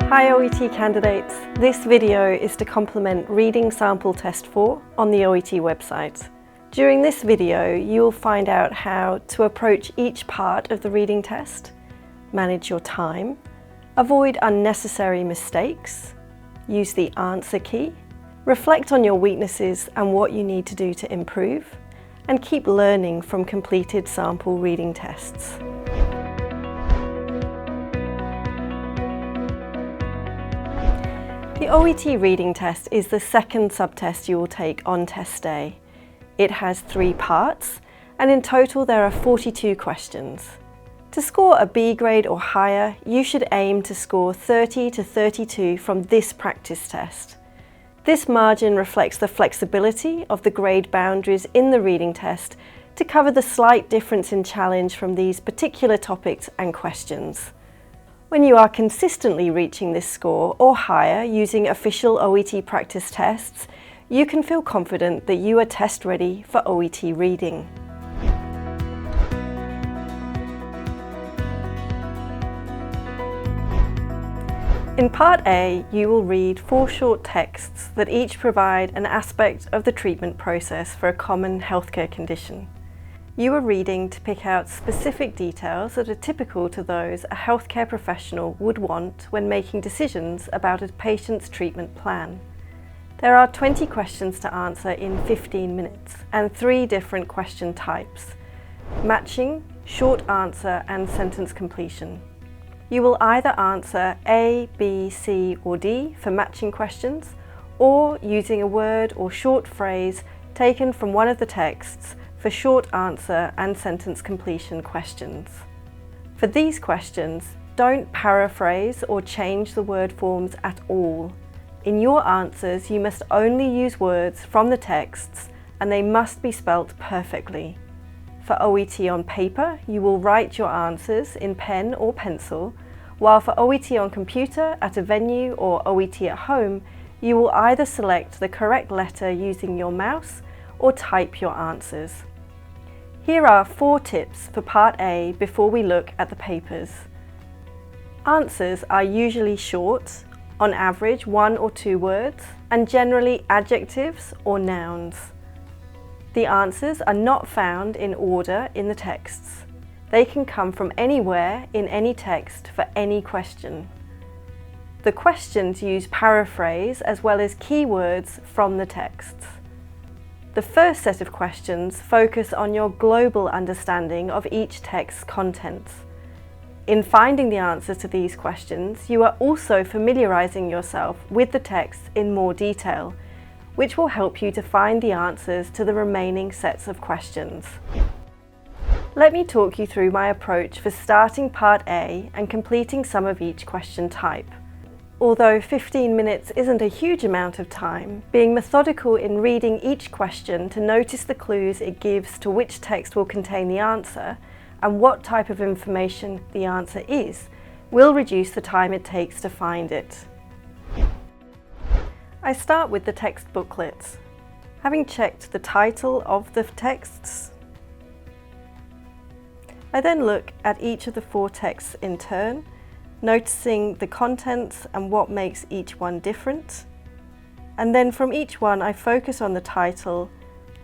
Hi OET candidates, this video is to complement Reading Sample Test 4 on the OET website. During this video you'll find out how to approach each part of the reading test, manage your time, avoid unnecessary mistakes, use the answer key, reflect on your weaknesses and what you need to do to improve, and keep learning from completed sample reading tests. The OET reading test is the second subtest you will take on test day. It has 3 parts, and in total there are 42 questions. To score a B grade or higher, you should aim to score 30 to 32 from this practice test. This margin reflects the flexibility of the grade boundaries in the reading test to cover the slight difference in challenge from these particular topics and questions. When you are consistently reaching this score or higher using official OET practice tests, you can feel confident that you are test ready for OET reading. In Part A, you will read 4 short texts that each provide an aspect of the treatment process for a common healthcare condition. You are reading to pick out specific details that are typical to those a healthcare professional would want when making decisions about a patient's treatment plan. There are 20 questions to answer in 15 minutes and 3 different question types: matching, short answer and sentence completion. You will either answer A, B, C or D for matching questions, or using a word or short phrase taken from one of the texts for short answer and sentence completion questions. For these questions, don't paraphrase or change the word forms at all. In your answers, you must only use words from the texts and they must be spelt perfectly. For OET on paper, you will write your answers in pen or pencil, while for OET on computer at a venue or OET at home, you will either select the correct letter using your mouse or type your answers. Here are 4 tips for Part A before we look at the papers. Answers are usually short, on average 1 or 2 words, and generally adjectives or nouns. The answers are not found in order in the texts. They can come from anywhere in any text for any question. The questions use paraphrase as well as keywords from the texts. The first set of questions focus on your global understanding of each text's contents. In finding the answers to these questions, you are also familiarizing yourself with the text in more detail, which will help you to find the answers to the remaining sets of questions. Let me talk you through my approach for starting Part A and completing some of each question type. Although 15 minutes isn't a huge amount of time, being methodical in reading each question to notice the clues it gives to which text will contain the answer and what type of information the answer is will reduce the time it takes to find it. I start with the text booklets. Having checked the title of the texts, I then look at each of the 4 texts in turn, noticing the contents and what makes each one different. And then from each one I focus on the title.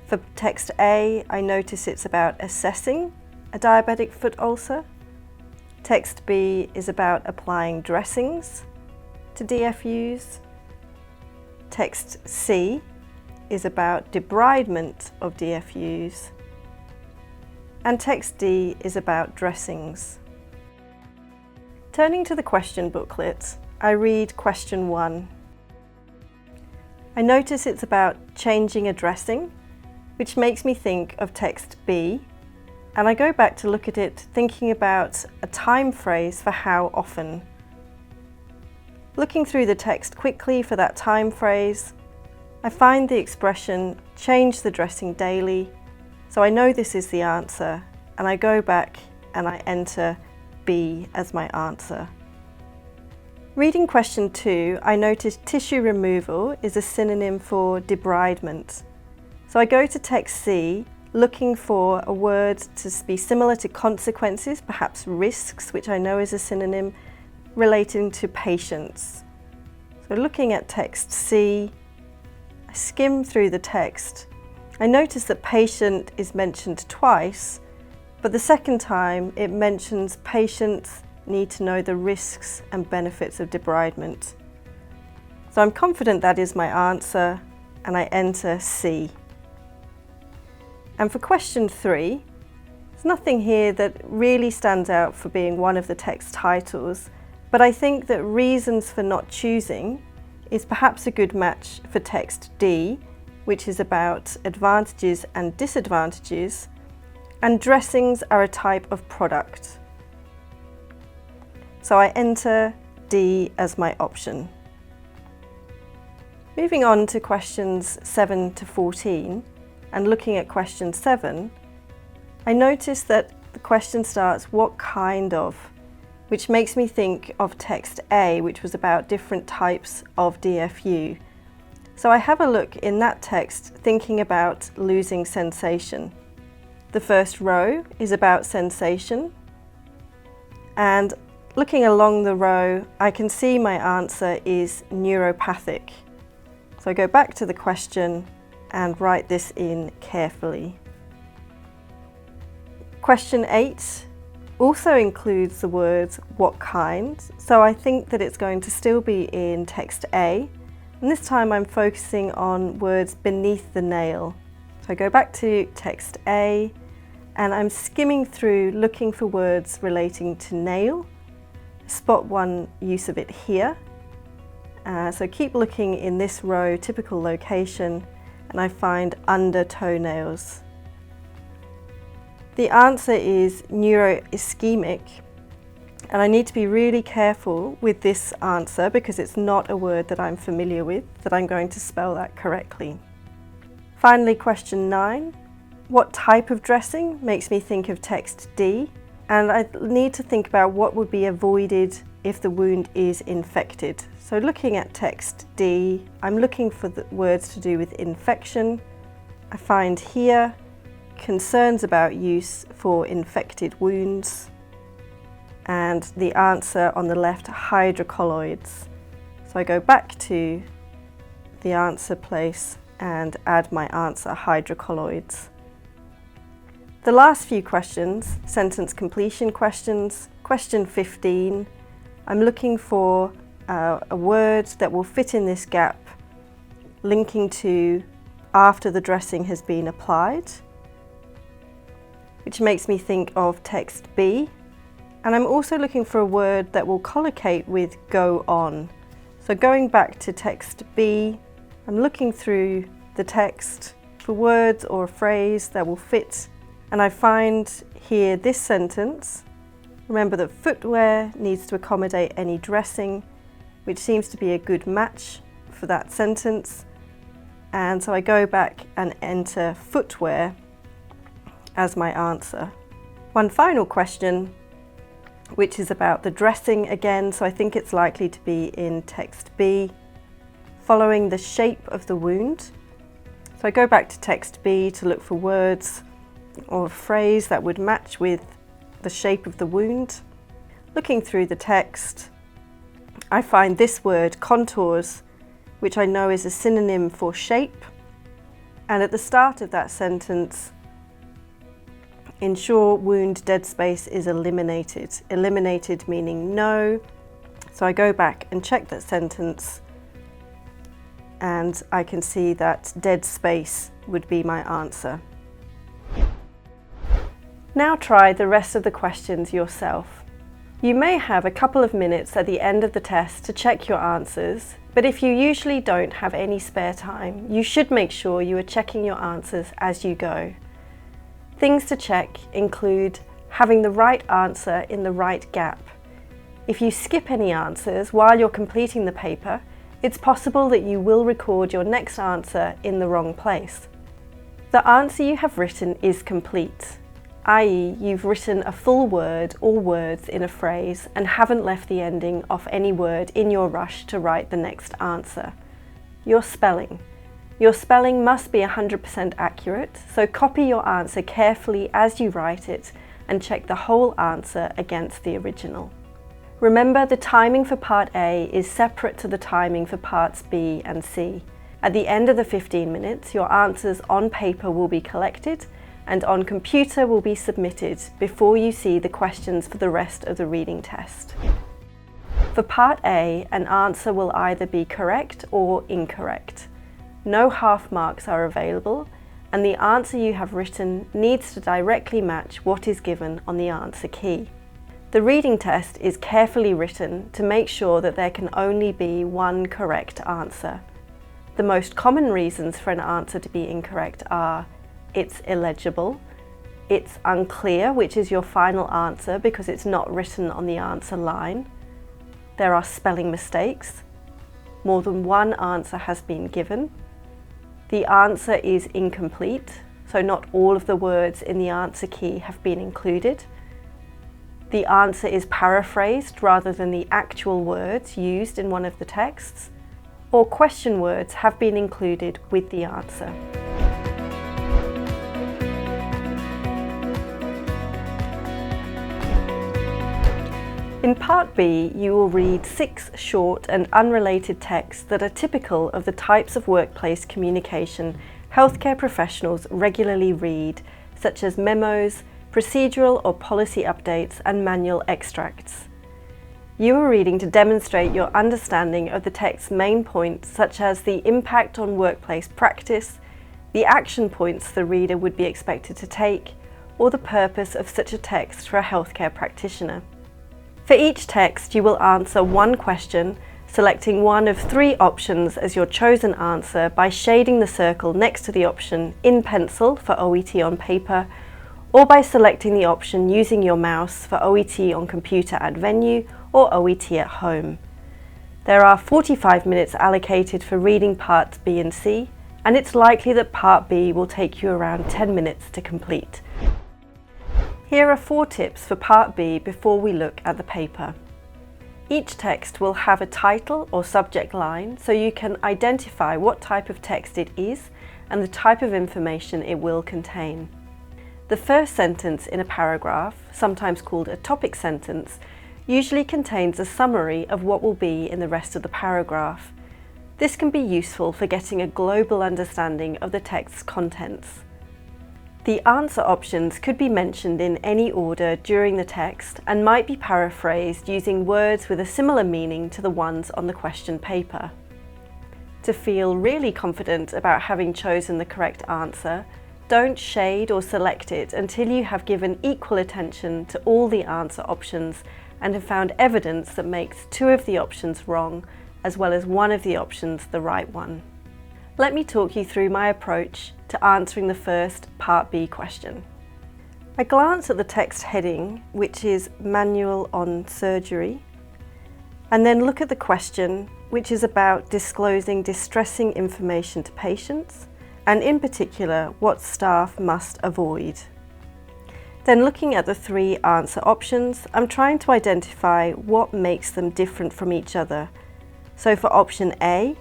For text A, I notice it's about assessing a diabetic foot ulcer. Text B is about applying dressings to DFUs. Text C is about debridement of DFUs. And text D is about dressings. Turning to the question booklet, I read question 1. I notice it's about changing a dressing, which makes me think of text B, and I go back to look at it thinking about a time phrase for how often. Looking through the text quickly for that time phrase, I find the expression change the dressing daily, so I know this is the answer, and I go back and I enter B as my answer. Reading question 2, I noticed tissue removal is a synonym for debridement. So I go to text C, looking for a word to be similar to consequences, perhaps risks, which I know is a synonym, relating to patients. So looking at text C, I skim through the text. I notice that patient is mentioned twice, but the second time it mentions patients need to know the risks and benefits of debridement. So I'm confident that is my answer, and I enter C. And for question 3, there's nothing here that really stands out for being one of the text titles, but I think that reasons for not choosing is perhaps a good match for text D, which is about advantages and disadvantages, and dressings are a type of product. So I enter D as my option. Moving on to questions 7 to 14, and looking at question 7, I notice that the question starts, what kind of, which makes me think of text A, which was about different types of DFU. So I have a look in that text thinking about losing sensation. The first row is about sensation, and looking along the row, I can see my answer is neuropathic. So I go back to the question and write this in carefully. Question 8 also includes the words what kind, so I think that it's going to still be in text A, and this time I'm focusing on words beneath the nail. So I go back to text A and I'm skimming through looking for words relating to nail. Spot one use of it here. So keep looking in this row, typical location, and I find under toenails. The answer is neuroischemic, and I need to be really careful with this answer because it's not a word that I'm familiar with, that I'm going to spell that correctly. Finally, question 9. What type of dressing makes me think of text D? And I need to think about what would be avoided if the wound is infected. So looking at text D, I'm looking for the words to do with infection. I find here concerns about use for infected wounds, and the answer on the left, hydrocolloids. So I go back to the answer place and add my answer, hydrocolloids. The last few questions, sentence completion questions. Question 15, I'm looking for a word that will fit in this gap, linking to after the dressing has been applied, which makes me think of text B. And I'm also looking for a word that will collocate with go on. So going back to text B, I'm looking through the text for words or a phrase that will fit, and I find here this sentence. Remember that footwear needs to accommodate any dressing, which seems to be a good match for that sentence. And so I go back and enter footwear as my answer. One final question, which is about the dressing again, so I think it's likely to be in text B, following the shape of the wound. So I go back to text B to look for words or a phrase that would match with the shape of the wound. Looking through the text, I find this word, contours, which I know is a synonym for shape. And at the start of that sentence, ensure wound dead space is eliminated. Eliminated meaning no. So I go back and check that sentence, and I can see that dead space would be my answer. Now try the rest of the questions yourself. You may have a couple of minutes at the end of the test to check your answers, but if you usually don't have any spare time, you should make sure you are checking your answers as you go. Things to check include having the right answer in the right gap. If you skip any answers while you're completing the paper, it's possible that you will record your next answer in the wrong place. The answer you have written is complete, i.e. you've written a full word or words in a phrase and haven't left the ending off any word in your rush to write the next answer. Your spelling. Your spelling must be 100% accurate, so copy your answer carefully as you write it and check the whole answer against the original. Remember, the timing for Part A is separate to the timing for Parts B and C. At the end of the 15 minutes, your answers on paper will be collected and on computer will be submitted before you see the questions for the rest of the reading test. For Part A, an answer will either be correct or incorrect. No half marks are available, and the answer you have written needs to directly match what is given on the answer key. The reading test is carefully written to make sure that there can only be one correct answer. The most common reasons for an answer to be incorrect are: it's illegible, it's unclear which is your final answer because it's not written on the answer line, there are spelling mistakes, more than one answer has been given, the answer is incomplete, so not all of the words in the answer key have been included, the answer is paraphrased rather than the actual words used in one of the texts, or question words have been included with the answer. In Part B, you will read 6 short and unrelated texts that are typical of the types of workplace communication healthcare professionals regularly read, such as memos, procedural or policy updates, and manual extracts. You are reading to demonstrate your understanding of the text's main points, such as the impact on workplace practice, the action points the reader would be expected to take, or the purpose of such a text for a healthcare practitioner. For each text, you will answer one question, selecting one of 3 options as your chosen answer by shading the circle next to the option in pencil for OET on paper, or by selecting the option using your mouse for OET on computer at venue or OET at home. There are 45 minutes allocated for reading Parts B and C, and it's likely that Part B will take you around 10 minutes to complete. Here are 4 tips for Part B before we look at the paper. Each text will have a title or subject line so you can identify what type of text it is and the type of information it will contain. The first sentence in a paragraph, sometimes called a topic sentence, usually contains a summary of what will be in the rest of the paragraph. This can be useful for getting a global understanding of the text's contents. The answer options could be mentioned in any order during the text and might be paraphrased using words with a similar meaning to the ones on the question paper. To feel really confident about having chosen the correct answer, don't shade or select it until you have given equal attention to all the answer options and have found evidence that makes 2 of the options wrong, as well as one of the options the right one. Let me talk you through my approach to answering the first Part B question. I glance at the text heading, which is Manual on Surgery, and then look at the question, which is about disclosing distressing information to patients, and in particular, what staff must avoid. Then looking at the 3 answer options, I'm trying to identify what makes them different from each other. So for option A,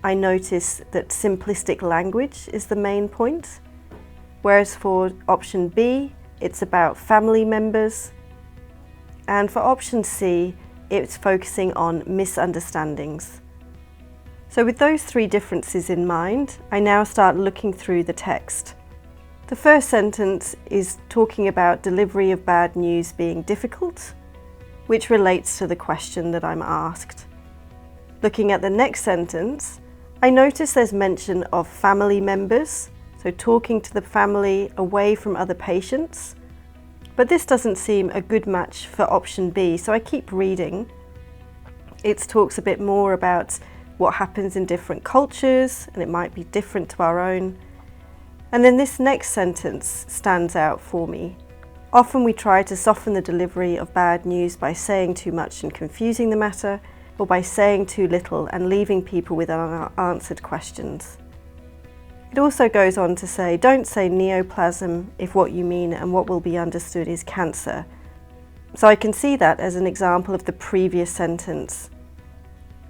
I notice that simplistic language is the main point, whereas for option B, it's about family members, and for option C, it's focusing on misunderstandings. So with those 3 differences in mind, I now start looking through the text. The first sentence is talking about delivery of bad news being difficult, which relates to the question that I'm asked. Looking at the next sentence, I notice there's mention of family members, so talking to the family away from other patients. But this doesn't seem a good match for option B, so I keep reading. It talks a bit more about what happens in different cultures, and it might be different to our own. And then this next sentence stands out for me. Often we try to soften the delivery of bad news by saying too much and confusing the matter, or by saying too little and leaving people with unanswered questions. It also goes on to say, don't say neoplasm if what you mean and what will be understood is cancer. So I can see that as an example of the previous sentence.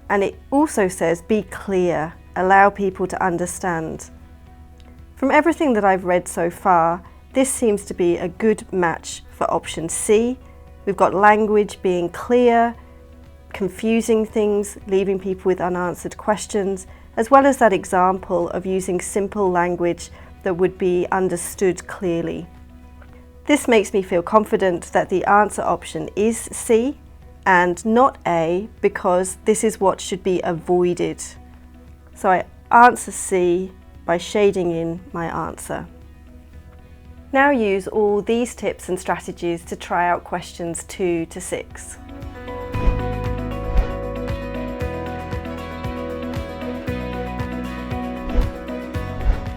And it also says, be clear, allow people to understand. From everything that I've read so far, this seems to be a good match for option C. We've got language being clear, confusing things, leaving people with unanswered questions, as well as that example of using simple language that would be understood clearly. This makes me feel confident that the answer option is C and not A, because this is what should be avoided. So I answer C by shading in my answer. Now use all these tips and strategies to try out questions 2 to 6.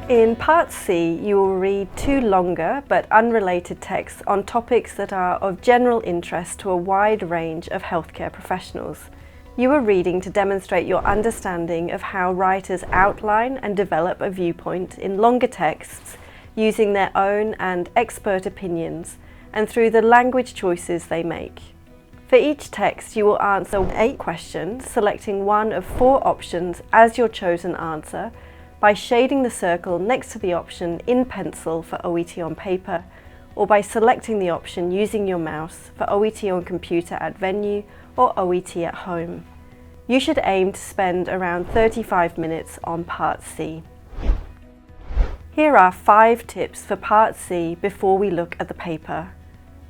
In Part C, you will read 2 longer but unrelated texts on topics that are of general interest to a wide range of healthcare professionals. You are reading to demonstrate your understanding of how writers outline and develop a viewpoint in longer texts using their own and expert opinions and through the language choices they make. For each text, you will answer 8 questions, selecting one of 4 options as your chosen answer by shading the circle next to the option in pencil for OET on paper, or by selecting the option using your mouse for OET on computer at venue or OET at home. You should aim to spend around 35 minutes on Part C. Here are 5 tips for Part C before we look at the paper.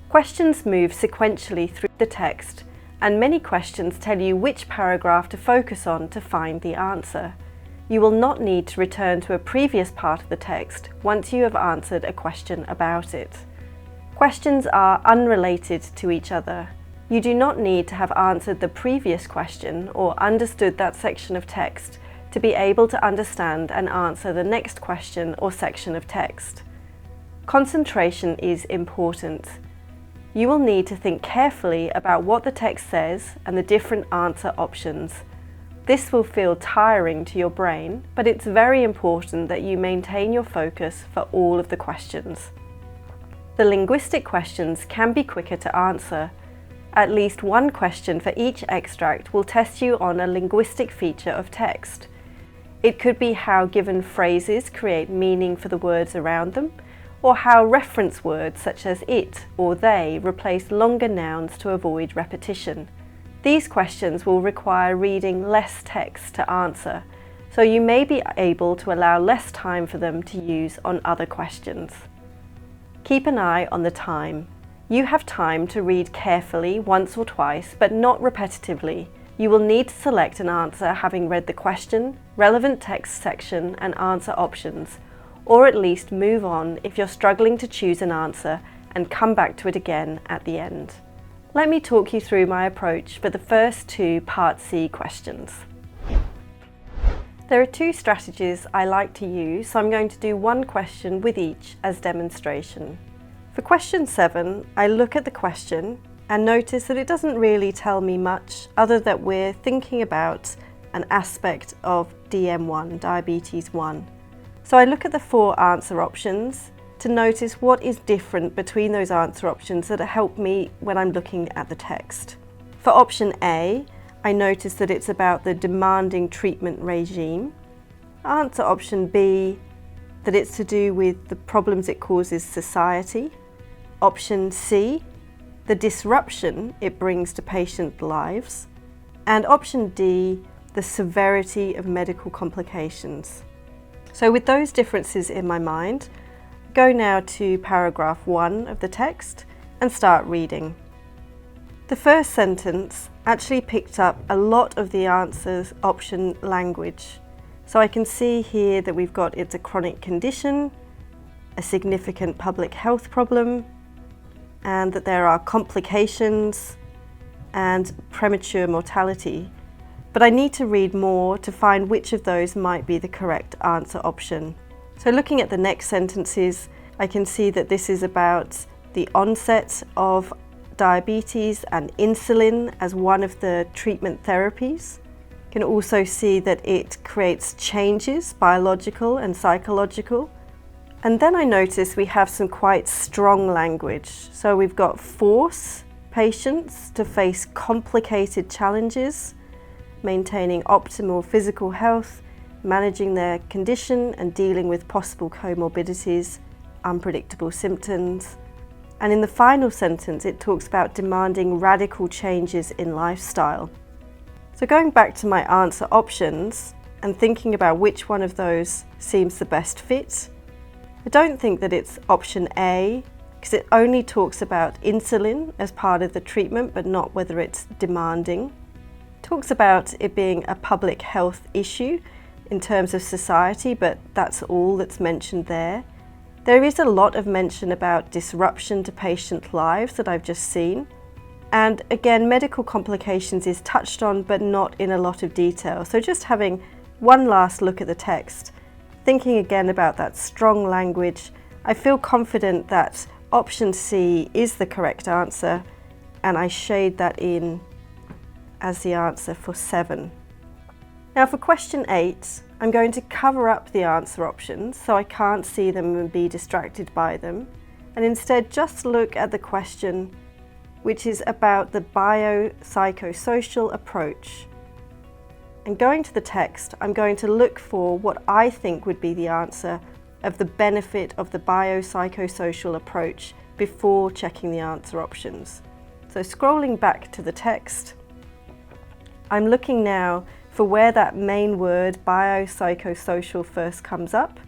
Questions move sequentially through the text, and many questions tell you which paragraph to focus on to find the answer. You will not need to return to a previous part of the text once you have answered a question about it. Questions are unrelated to each other. You do not need to have answered the previous question or understood that section of text to be able to understand and answer the next question or section of text. Concentration is important. You will need to think carefully about what the text says and the different answer options. This will feel tiring to your brain, but it's very important that you maintain your focus for all of the questions. The linguistic questions can be quicker to answer. At least one question for each extract will test you on a linguistic feature of text. It could be how given phrases create meaning for the words around them, or how reference words such as it or they replace longer nouns to avoid repetition. These questions will require reading less text to answer, so you may be able to allow less time for them to use on other questions. Keep an eye on the time. You have time to read carefully once or twice, but not repetitively. You will need to select an answer having read the question, relevant text section and answer options, or at least move on if you're struggling to choose an answer and come back to it again at the end. Let me talk you through my approach for the first 2 Part C questions. There are 2 strategies I like to use, so I'm going to do one question with each as demonstration. For question 7, I look at the question and notice that it doesn't really tell me much other than we're thinking about an aspect of DM1, diabetes 1. So I look at the 4 answer options to notice what is different between those answer options that help me when I'm looking at the text. For option A, I notice that it's about the demanding treatment regime. Answer option B, that it's to do with the problems it causes society. Option C, the disruption it brings to patient lives. And option D, the severity of medical complications. So with those differences in my mind, go now to paragraph 1 of the text and start reading. The first sentence actually picked up a lot of the answers option language. So I can see here that we've got it's a chronic condition, a significant public health problem, and that there are complications and premature mortality. But I need to read more to find which of those might be the correct answer option. So looking at the next sentences, I can see that this is about the onset of diabetes and insulin as one of the treatment therapies. You can also see that it creates changes, biological and psychological. And then I notice we have some quite strong language. So we've got force patients to face complicated challenges, maintaining optimal physical health, managing their condition and dealing with possible comorbidities, unpredictable symptoms. And in the final sentence, it talks about demanding radical changes in lifestyle. So going back to my answer options and thinking about which one of those seems the best fit, I don't think that it's option A, because it only talks about insulin as part of the treatment, but not whether it's demanding. It talks about it being a public health issue in terms of society, but that's all that's mentioned there. There is a lot of mention about disruption to patient lives that I've just seen. And again, medical complications is touched on, but not in a lot of detail. So just having one last look at the text, thinking again about that strong language, I feel confident that option C is the correct answer, and I shade that in as the answer for 7. Now for question 8, I'm going to cover up the answer options so I can't see them and be distracted by them, and instead just look at the question, which is about the biopsychosocial approach. And going to the text, I'm going to look for what I think would be the answer of the benefit of the biopsychosocial approach before checking the answer options. So scrolling back to the text, I'm looking now for where that main word biopsychosocial first comes up,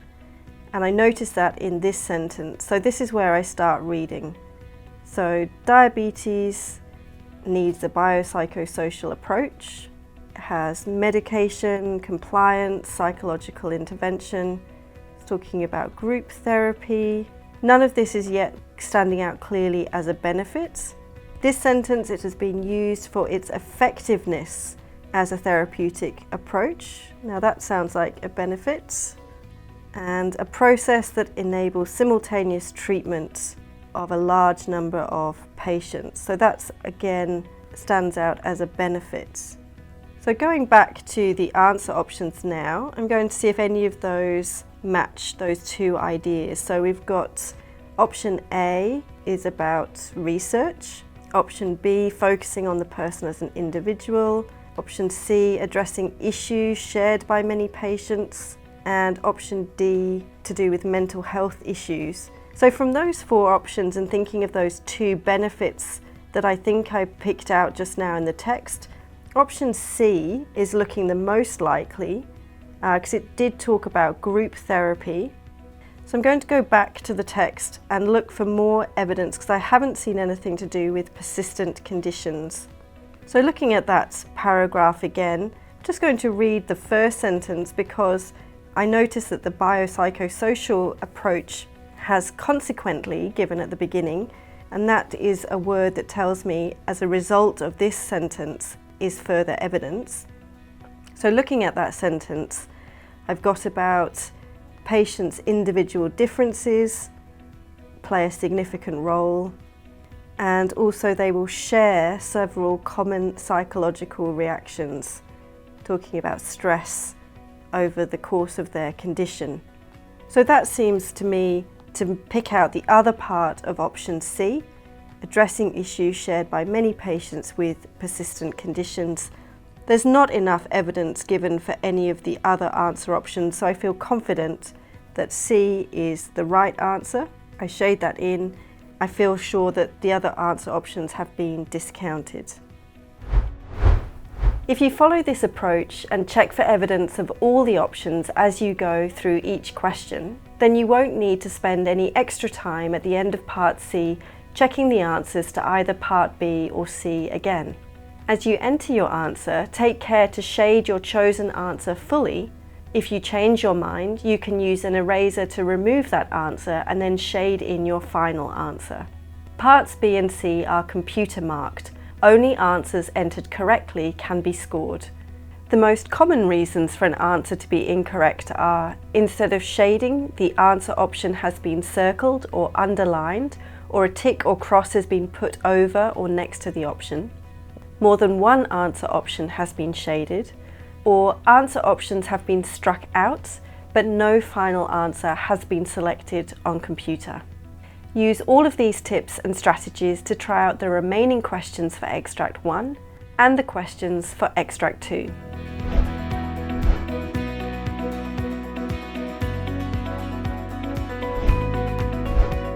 and I notice that in this sentence. So this is where I start reading. So diabetes needs a biopsychosocial approach, has medication, compliance, psychological intervention. It's talking about group therapy. None of this is yet standing out clearly as a benefit. This sentence, it has been used for its effectiveness as a therapeutic approach. Now that sounds like a benefit. And a process that enables simultaneous treatment of a large number of patients. So that's again stands out as a benefit. So going back to the answer options now, I'm going to see if any of those match those two ideas. So we've got option A is about research, option B focusing on the person as an individual, option C addressing issues shared by many patients, and option D to do with mental health issues. So from those 4 options and thinking of those 2 benefits that I think I picked out just now in the text, option C is looking the most likely because it did talk about group therapy. So I'm going to go back to the text and look for more evidence because I haven't seen anything to do with persistent conditions. So looking at that paragraph again, I'm just going to read the first sentence because I noticed that the biopsychosocial approach has consequently given at the beginning, and that is a word that tells me as a result of this sentence is further evidence. So looking at that sentence, I've got about patients' individual differences play a significant role, and also they will share several common psychological reactions, talking about stress over the course of their condition. So that seems to me to pick out the other part of option C, addressing issues shared by many patients with persistent conditions. There's not enough evidence given for any of the other answer options, so I feel confident that C is the right answer. I shade that in. I feel sure that the other answer options have been discounted. If you follow this approach and check for evidence of all the options as you go through each question, then you won't need to spend any extra time at the end of part C checking the answers to either part B or C again. As you enter your answer, take care to shade your chosen answer fully. If you change your mind, you can use an eraser to remove that answer and then shade in your final answer. Parts B and C are computer marked. Only answers entered correctly can be scored. The most common reasons for an answer to be incorrect are: instead of shading, the answer option has been circled or underlined, or a tick or cross has been put over or next to the option. More than one answer option has been shaded, or answer options have been struck out, but no final answer has been selected on computer. Use all of these tips and strategies to try out the remaining questions for Extract 1 and the questions for Extract 2.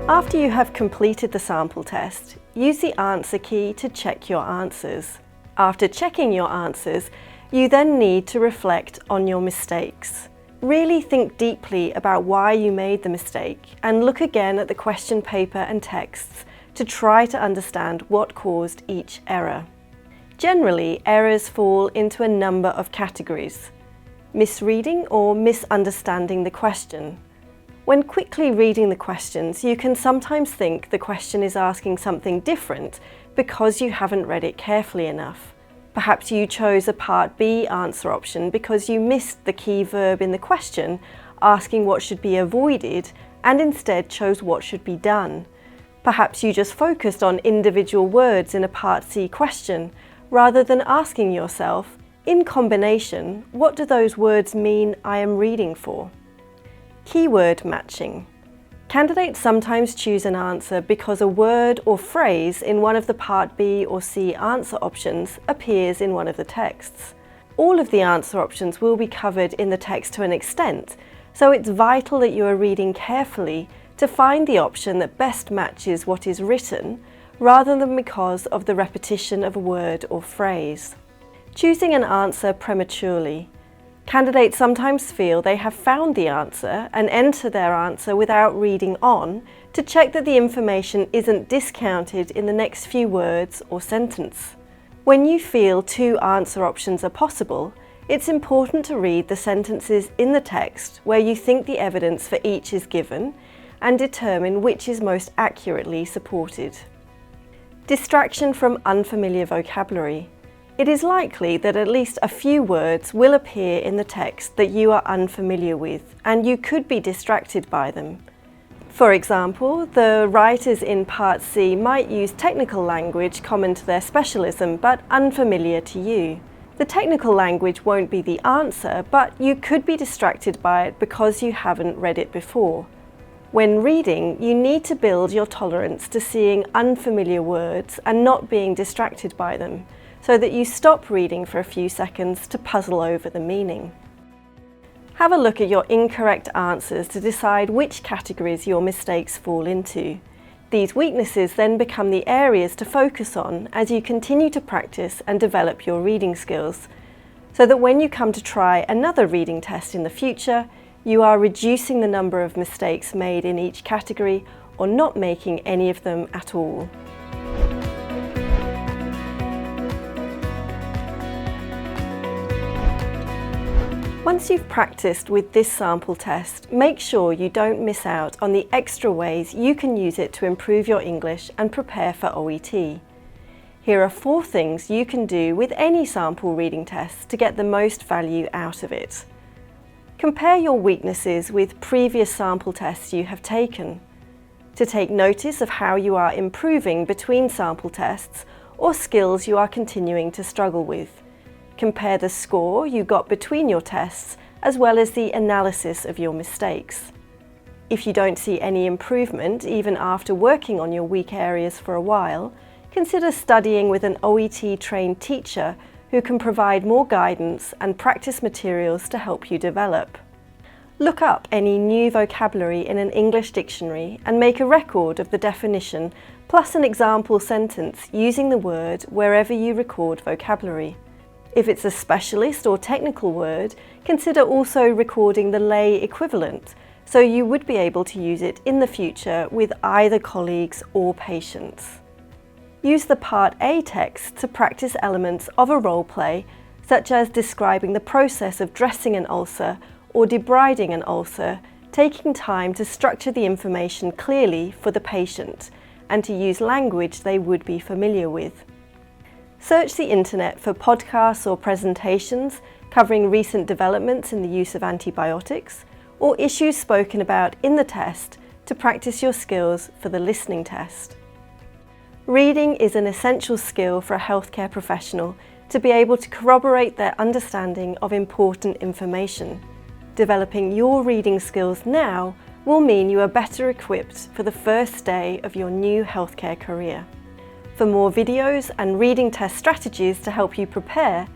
After you have completed the sample test, use the answer key to check your answers. After checking your answers, you then need to reflect on your mistakes. Really think deeply about why you made the mistake and look again at the question paper and texts to try to understand what caused each error. Generally, errors fall into a number of categories: misreading or misunderstanding the question. When quickly reading the questions, you can sometimes think the question is asking something different because you haven't read it carefully enough. Perhaps you chose a Part B answer option because you missed the key verb in the question, asking what should be avoided, and instead chose what should be done. Perhaps you just focused on individual words in a Part C question, rather than asking yourself, in combination, what do those words mean I am reading for? Keyword matching. Candidates sometimes choose an answer because a word or phrase in one of the Part B or C answer options appears in one of the texts. All of the answer options will be covered in the text to an extent, so it's vital that you are reading carefully to find the option that best matches what is written, rather than because of the repetition of a word or phrase. Choosing an answer prematurely. Candidates sometimes feel they have found the answer and enter their answer without reading on to check that the information isn't discounted in the next few words or sentence. When you feel two answer options are possible, it's important to read the sentences in the text where you think the evidence for each is given and determine which is most accurately supported. Distraction from unfamiliar vocabulary. It is likely that at least a few words will appear in the text that you are unfamiliar with, and you could be distracted by them. For example, the writers in Part C might use technical language common to their specialism but unfamiliar to you. The technical language won't be the answer, but you could be distracted by it because you haven't read it before. When reading, you need to build your tolerance to seeing unfamiliar words and not being distracted by them, so that you stop reading for a few seconds to puzzle over the meaning. Have a look at your incorrect answers to decide which categories your mistakes fall into. These weaknesses then become the areas to focus on as you continue to practice and develop your reading skills, so that when you come to try another reading test in the future, you are reducing the number of mistakes made in each category or not making any of them at all. Once you've practiced with this sample test, make sure you don't miss out on the extra ways you can use it to improve your English and prepare for OET. Here are 4 things you can do with any sample reading test to get the most value out of it. Compare your weaknesses with previous sample tests you have taken. To take notice of how you are improving between sample tests or skills you are continuing to struggle with. Compare the score you got between your tests as well as the analysis of your mistakes. If you don't see any improvement even after working on your weak areas for a while, consider studying with an OET trained teacher who can provide more guidance and practice materials to help you develop. Look up any new vocabulary in an English dictionary and make a record of the definition plus an example sentence using the word wherever you record vocabulary. If it's a specialist or technical word, consider also recording the lay equivalent, so you would be able to use it in the future with either colleagues or patients. Use the Part A text to practice elements of a role play, such as describing the process of dressing an ulcer or debriding an ulcer, taking time to structure the information clearly for the patient and to use language they would be familiar with. Search the internet for podcasts or presentations covering recent developments in the use of antibiotics or issues spoken about in the test to practice your skills for the listening test. Reading is an essential skill for a healthcare professional to be able to corroborate their understanding of important information. Developing your reading skills now will mean you are better equipped for the first day of your new healthcare career. For more videos and reading test strategies to help you prepare,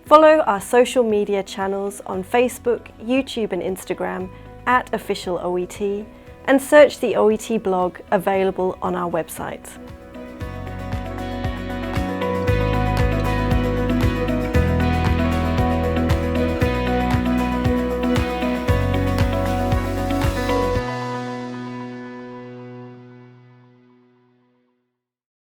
follow our social media channels on Facebook, YouTube and Instagram @OfficialOET and search the OET blog available on our website.